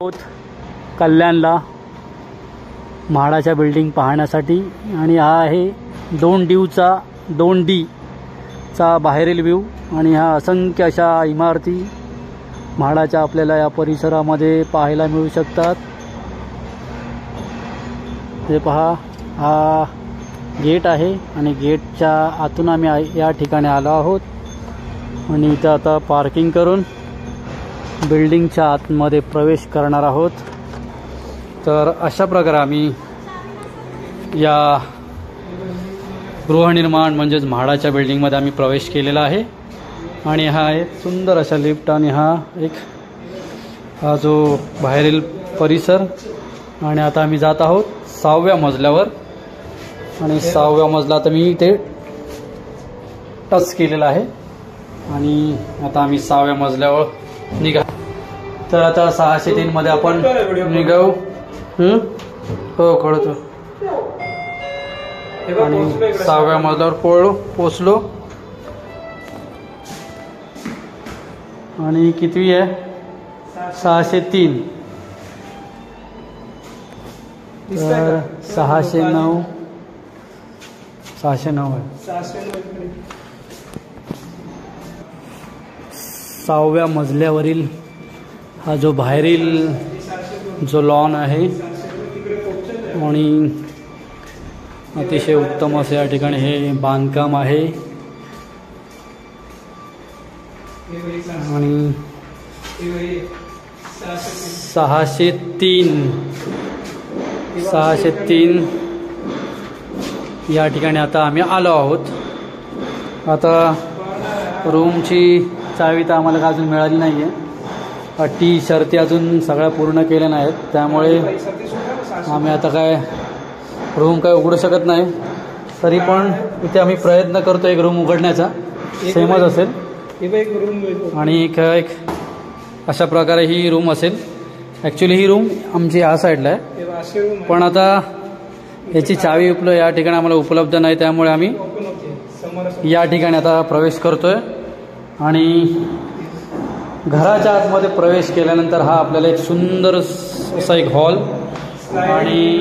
आहोत कल्याणला म्हाडाच्या बिल्डिंग पाहण्यासाठी आणि हा आहे 2D चा बाहेरील व्ह्यू आणि ह्या असंख्य अशा इमारती म्हाडाच्या आपल्याला या परिसरामध्ये पाहायला मिळू शकतात। हे पहा, हा गेट आहे आणि गेटच्या आतून आम्ही या ठिकाणी आलो आहोत आणि इथं आता पार्किंग करून बिल्डिंगच्या आतमध्ये प्रवेश करणार आहोत। तर अशा प्रकारे आम्ही या गृहनिर्माण म्हणजेच म्हाडाच्या बिल्डिंगमध्ये आम्ही प्रवेश केलेला आहे आणि हा एक सुंदर असा लिफ्ट आणि हा जो बाहेरील परिसर आणि आता आम्ही जात आहोत 6व्या मजल्यावर आणि 6व्या मजला आता मी इथे टच केलेला आहे आणि आता आम्ही 6व्या मजल्यावर निघा। तर आता 603 मध्ये आपण निघाऊ। हो कळतो आणि 6व्या मजल्यावर पोचलो आणि कितवी आहे 603 तर 609 आहे। 6व्या मजल्यावरील हा जो बाहेरील जो लॉन आहे आणि अतिशय उत्तम असे या ठिकाणी हे बांधकाम आहे आणि 603 या ठिकाणी आता आम्ही आलो आहोत। आता रूमची चावी तर आम्हाला अजून मिळाली नाही आहे, अटी शर्ती अजून सगळ्या पूर्ण केल्या नाहीत, त्यामुळे आम्ही आता रूम काय उघडू शकत नाही। तरी पण इथे आम्ही प्रयत्न करतो एक रूम उघडण्याचा, सेमच असेल आणि एक अशा प्रकारे ही रूम असेल। ॲक्च्युली ही रूम आमची या साईडला आहे, पण आता याची चावी या ठिकाणी आम्हाला उपलब्ध नाही, त्यामुळे आम्ही या ठिकाणी आता प्रवेश करतोय आणि घराच्या आतमध्ये प्रवेश केल्यानंतर हा आपल्याला एक सुंदर असा एक हॉल आणि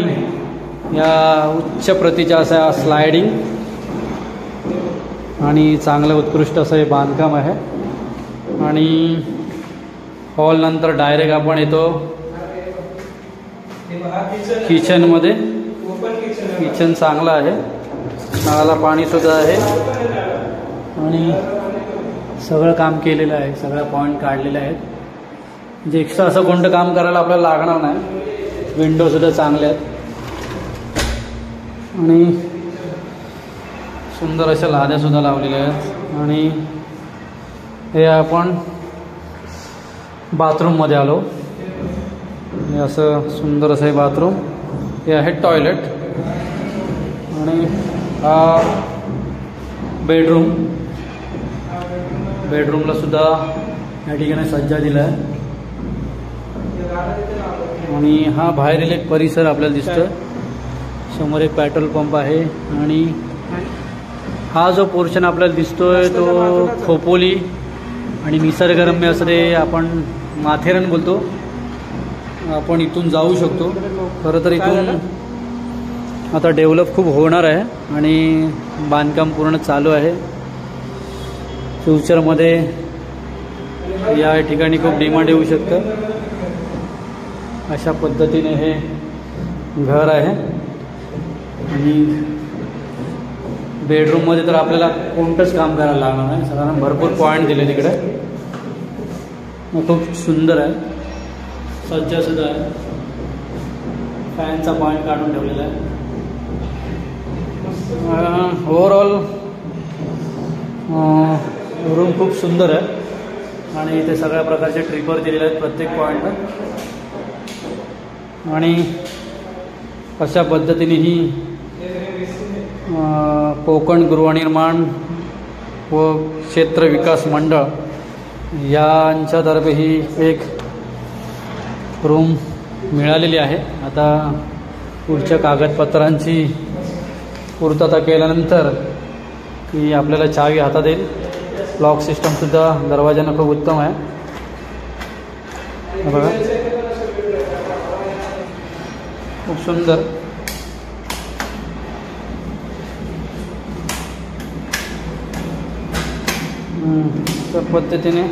या उच्च प्रतीच्या असा स्लायडिंग आणि चांगलं उत्कृष्ट असं हे बांधकाम आहे आणि हॉल नंतर डायरेक्ट आपण येतो किचनमध्ये। किचन चांगलं आहे, नळाला पाणी सुद्धा आहे आणि सगळं काम केलेलं आहे, सगळ्या पॉईंट काढलेले आहेत, म्हणजे एक्स्ट्रा असं कोणतं काम करायला आपल्याला लागणार नाही। विंडो सुद्धा चांगल्या आहेत आणि सुंदर अशा लाद्या सुद्धा लावलेल्या आहेत आणि हे आपण बाथरूममध्ये आलो। हे असं सुंदर असं हे बाथरूम, हे आहे टॉयलेट आणि हा बेडरूमला सुद्धा या ठिकाणी सज्जा दिला आहे आणि हा बाहेरील एक परिसर आपल्याला दिसतोय। समोर एक पेट्रोल पंप आहे आणि हा जो पोर्शन आपल्याला दिसतोय तो खोपोली आणि निसर्गरम्य असं ते आपण माथेरन बोलतो, आपण इथून जाऊ शकतो। खरं तर इथून आता डेव्हलप खूप होणार आहे आणि बांधकाम पूर्ण चालू आहे। फ्युचरमध्ये या ठिकाणी खूप डिमांड येऊ शकतं। अशा पद्धतीने हे घर आहे आणि बेडरूममध्ये तर आपल्याला कोणतंच काम करायला लागणार नाही, सगळ्यांना भरपूर पॉईंट दिले तिकडे, खूप सुंदर आहे, सज्जा सुद्धा आहे, फॅनचा पॉईंट काढून ठेवलेला आहे। ओव्हरऑल रूम खूप सुंदर आहे आणि इथे सगळ्या प्रकारचे ट्रिपर दिलेले आहेत प्रत्येक पॉईंटला आणि अशा पद्धतीने ही कोकण गृहनिर्माण व क्षेत्र विकास मंडळ यांच्यातर्फे ही एक रूम मिळालेली आहे। आता पुढच्या कागदपत्रांची पूर्तता केल्यानंतर की आपल्याला चावी हातात येईल। लॉक सिस्टम सुद्धा दरवाजानं खूप उत्तम आहे। बघा सुंदर. त्या पद्धतीने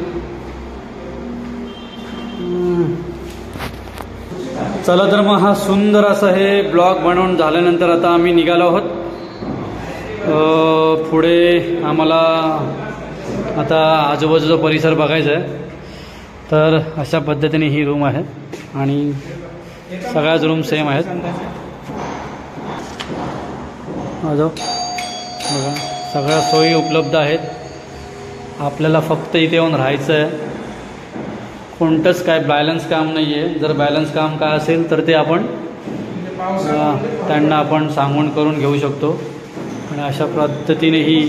चला तर मग हा सुंदर असं हे ब्लॉग बनवून झाल्यानंतर आता आम्ही निघालो आहोत. पुढे आम्हाला आता आजूबाजूचा परिसर बघायचा आहे. तर अशा पद्धतीने ही रूम आहे आणि सगळ्याच रूम सेम आहेत. बघा सगळ्या सोयी उपलब्ध आहेत. आपल्याला फक्त इथे येऊन राहायचं आहे. कोणतंच काय बॅलन्स काम नाही आहे. जर बॅलन्स काम काय असेल तर ते आपण त्यांना आपण सांगून करून घेऊ शकतो. आणि अशा पद्धतीने ही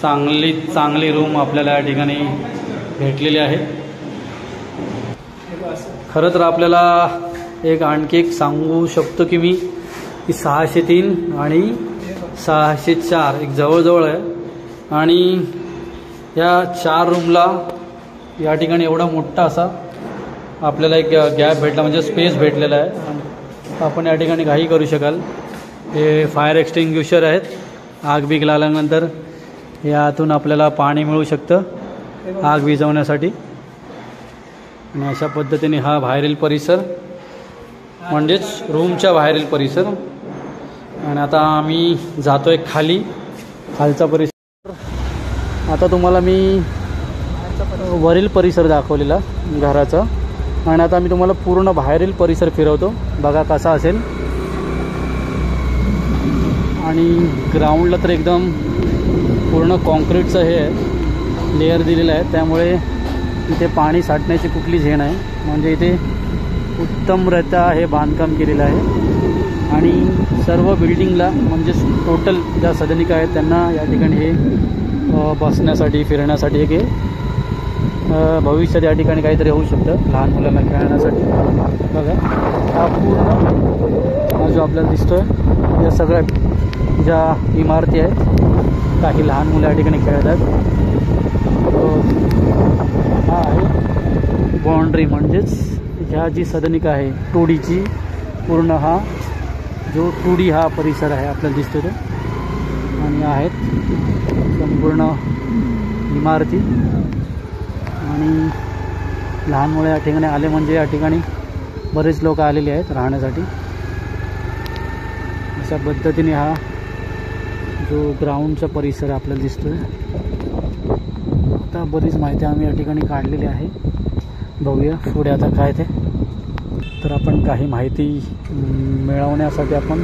चांगली रूम आपल्याला या ठिकाणी भेटलेली आहे. खरं तर आपल्याला आणखी एक सांगू शकतो की मी की 603 आणि 604 एक जवळजवळ आहे. आणि या 4 रूमला या ठिकाणी एवढा मोठा असा आपल्याला एक गॅप भेटला म्हणजे स्पेस भेटलेला आहे. आपण या ठिकाणी काही करू शकाल. हे फायर एक्सटिंग्विशर आहेत. आग बीग लागल्यानंतर यातून आपल्याला पाणी मिळू शकतं आग विझवण्यासाठी. आणि अशा पद्धतीने हा बाहेरील परिसर म्हणजेच रूमच्या बाहेरील परिसर. आणि आता आम्ही जातो आहे खालचा परिसर. आता तुम्हाला मी वरील परिसर दाखवलेला घराचा आणि आता मी तुम्हाला पूर्ण बाहेरील परिसर फिरवतो. बघा कसा असेल. आणि ग्राउंडला तर एकदम पूर्ण कॉन्क्रीटचं हे आहे लेअर दिलेलं आहे. त्यामुळे इथे पाणी साठण्याची कुठलीच हे नाही. म्हणजे इथे उत्तमरित्या हे बांधकाम केलेलं आहे. आणि सर्व बिल्डिंगला म्हणजे टोटल ज्या सदनिका आहेत त्यांना या ठिकाणी हे बसण्यासाठी फिरण्यासाठी एक भविष्यात या ठिकाणी काहीतरी होऊ शकतं लहान मुलांना खेळण्यासाठी. बघा हा पूर्ण हा जो आपल्याला दिसतोय या सगळ्या ज्या इमारती आहेत काही लहान मुलं या ठिकाणी खेळतात. हा आहे बाउंड्री म्हणजेच ह्या जी सदनिका आहे 2Dची पूर्ण हा जो 2D हा परिसर आहे आपल्याला दिसतो तो. आणि आहेत संपूर्ण इमारती. आणि लहान मुलं या ठिकाणी आले म्हणजे या ठिकाणी बरेच लोक आलेले आहेत राहण्यासाठी. अशा पद्धतीने हा जो ग्राउंडचा परिसर आपल्याला दिसतोय. आता बरीच माहिती आम्ही या ठिकाणी काढलेली आहे. बघूया पुढे आता काय ते. तर आपण काही माहिती मिळवण्यासाठी आपण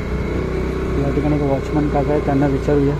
या ठिकाणी वॉचमन काका आहे त्यांना विचारूया.